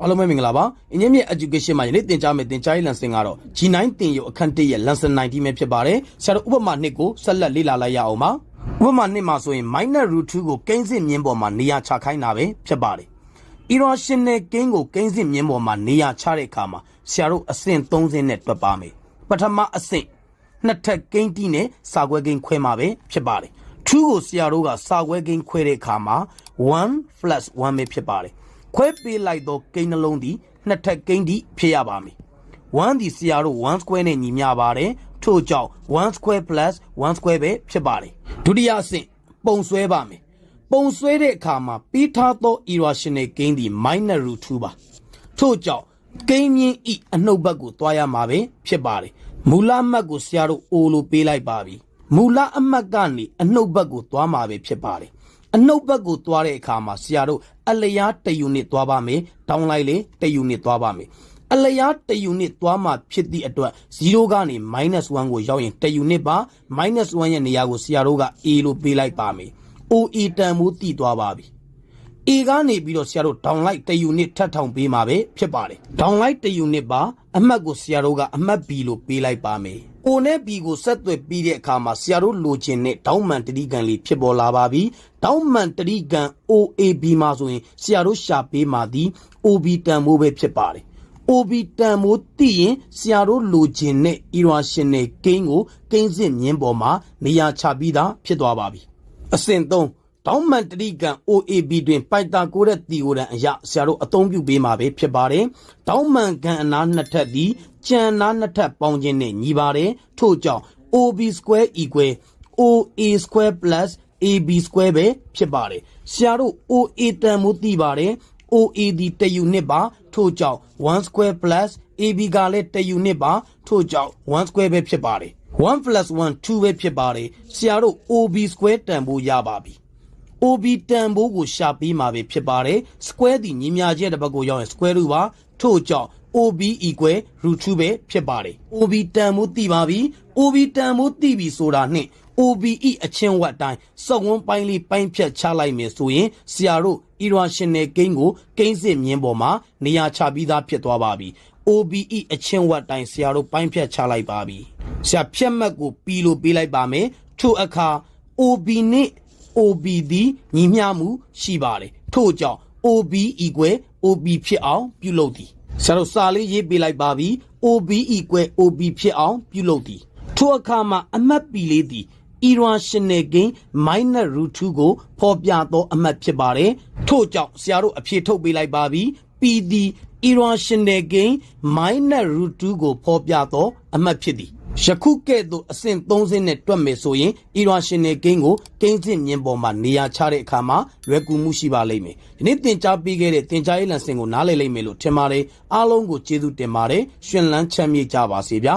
အားလုံးပဲမင်္ဂလာပါအင်းကြီးမြင့် education မှာယနေ့သင်ကြားမယ့်သင်ကြားရေး lesson ကတော့ G9 သင်ယူအခန်း1ရဲ့ lesson-19 ပဲဖြစ်ပါတယ်ဆရာတို့ဥပမာ2ကိုဆက်လက်လေ့လာလိုက်ရအောင်ပါဥပမာ2မှာဆိုရင် minus root 2ကိုကိန်းစစ်မြင်းပေါ်မှာနေရာချခိုင်းတာပဲဖြစ်ပါတယ် irrational ကိန်းကိုကိန်းစစ်မြင်းပေါ်မှာနေရာချတဲ့အခါမှာဆရာတို့အဆင့်3ဆင့်နဲ့တွက်ပါမယ်ပထမအဆင့်နှစ်ထပ်ကိန်းတီးနဲ့စာခွဲကိန်းခွဲမှာပဲဖြစ်ပါတယ်2ကိုဆရာတို့ကစာခွဲကိန်းခွဲတဲ့အခါမှာ1 plus 1ပဲဖြစ်ပါတယ်ခွဲပေးလိုက်တော့ကိန်းနှလုံးဒီနှစ်ထပ်ကိန်းဒီဖြစ်ရပါမယ်1ဒီဆရာတို့1 square နဲ့ညီမျှပါတယ်ထို့ကြောင့်1 square plus 1 square ပဲဖြစ်ပါတယ်ဒုတိယအဆင့်ပုံဆွဲပါမယ်ပုံဆွဲတဲ့အခါမှာပေးထားသော irrational ကိန်းဒီ minus root 2ပါထို့ကြောင့်ကိန်းမြင့်ဤအနှုတ်ဘက်ကိုတွားရမှာပဲဖြစ်ပါတယ်မူလအမှတ်ကိုဆရာတို့ O လို့ပေးလိုက်ပါပြီမူလအမှတ်ကနေအနှုတ်ဘက်ကိုတွားမှာပဲဖြစ်ပါတယ်အနှုတ်ဘက်ကိုတွားတဲ့အခါမှာဆရာတို့အလျား1 unit တွားပါမယ်တောင်းလိုက်လေ1 unit တွားပါမယ်အလျား1 unit တွားမှာဖြစ်သည့်အတွက်0ကနေ -1 ကိုရောက်ရင်1 unit ပါ -1 ရဲ့နေရာကိုဆရာတို့က A လို့ပေးလိုက်ပါမယ် OA တန်ဖိုးတည်သွားပါပြီ A ကနေပြီးတော့ဆရာတို့ down light 1 unit ထပ်ထောင်ပေးမှာပဲဖြစ်ပါတယ် down light 1 unit ပါအမှတ်ကိုဆရာတို့ကအမှတ် B လို့ပေးလိုက်ပါမယ် O နဲ့ B ကိုဆက်သွယ်ပြီးတဲ့အခါမှာဆရာတို့လိုချင်တဲ့တောင်းမှန်တတိကံလေးဖြစ်ပေါ်လာပါပြီတောင်းမှန်တတိကံ OAB မှာဆိုရင်ဆရာတို့ရှာပေးမှာဒီ OB တန်ဖိုးပဲဖြစ်ပါတယ် OB တန်ဖိုးသိရင်ဆရာတို့လိုချင်တဲ့ irrational ကိန်းကိုကိန်းစစ်မြင်းပေါ်မှာနေရာချပြီးသားဖြစ်သွားပါပြီအဆင့်3တောင်းမှန်တတိကံ OAB တွင်ပိုက်တာကိုတဲ့တီကိုတန်အရာဆရာတို့အသုံးပြုပေးမှာပဲဖြစ်ပါတယ်တောင်းမှန်ကံအနားနှစ်ထပ်ဒီကျန်နားနှစ်ထပ်ပေါင်းခြင်းနဲ့ညီပါတယ်ထို့ကြောင့် OB square equal OA square plus AB square ပဲဖြစ်ပါတယ်ဆရာတို့ OA တန်ဖိုးသိပါတယ် OA ဒီ1 unit ပါထို့ကြောင့်1 square plus AB ကလည်း1 unit ပါထို့ကြောင့်1 square ပဲဖြစ်ပါတယ်1 plus 1 2ပဲဖြစ်ပါတယ်ဆရာတို့ OB square တန်ဖိုးရပါပြီOB တန်ဖိုးကိုရှာပေးမှာပဲဖြစ်ပါတယ် square ဒီညီမျှချက်တစ်ဘက်ကိုရောက်ရင် square root ပါထို့ကြောင့် OB equal root 2ပဲဖြစ်ပါတယ် OB တန်ဖိုးသိပါပြီ OB တန်ဖိုးသိပြီဆိုတာနှင့် OBE အချင်းဝတ်တိုင်းစောက်ဝန်းပိုင်းလေးပိုင်းဖြတ်ချလိုက်မယ်ဆိုရင်ဆရာတို့ irrational ကိန်းကိုကိန်းစစ်မြင်းပေါ်မှာနေရာချပြီးသားဖြစ်သွားပါပြီ OBE အချင်းဝတ်တိုင်းဆရာတို့ပိုင်းဖြတ်ချလိုက်ပါပြီဆရာဖြတ်မှတ်ကို P လို့ပေးလိုက်ပါမယ်ထို့အခါ OB နဲ့ OB သည်ညီမျှမှုရှိပါတယ်ထို့ကြောင့် OB equal OB ဖြစ်အောင်ပြုလုပ်သည်ဆရာတို့စာလေးရေးပေးလိုက်ပါပြီ OB equal OB ဖြစ်အောင်ပြုလုပ်သည်ထို့အခါမှာအမှတ် P လေးသည် irrational gain minus root 2ကိုဖော်ပြသောအမှတ်ဖြစ်ပါတယ်ထို့ကြောင့်ဆရာတို့အဖြေထုတ်ပေးလိုက်ပါပြီ P သည် irrational gain minus root 2ကိုဖော်ပြသောအမှတ်ဖြစ်သည်ယခုကဲ့သို့အဆင့်3ဆင့်နဲ့တွက်မယ်ဆိုရင် irrational gain ကိုကိန်းစစ်မြင်းပေါ်မှာနေရာချတဲ့အခါမှာလွယ်ကူမှုရှိပါလိမ့်မယ်ဒီနေ့သင်ကြားပေးခဲ့တဲ့သင်ကြားရေး lesson ကိုနားလည်လိမ့်မယ်လို့ထင်ပါတယ်အားလုံးကိုကျေးဇူးတင်ပါတယ်ရှင်လန်းချမ်းမြေ့ကြပါစေဗျာ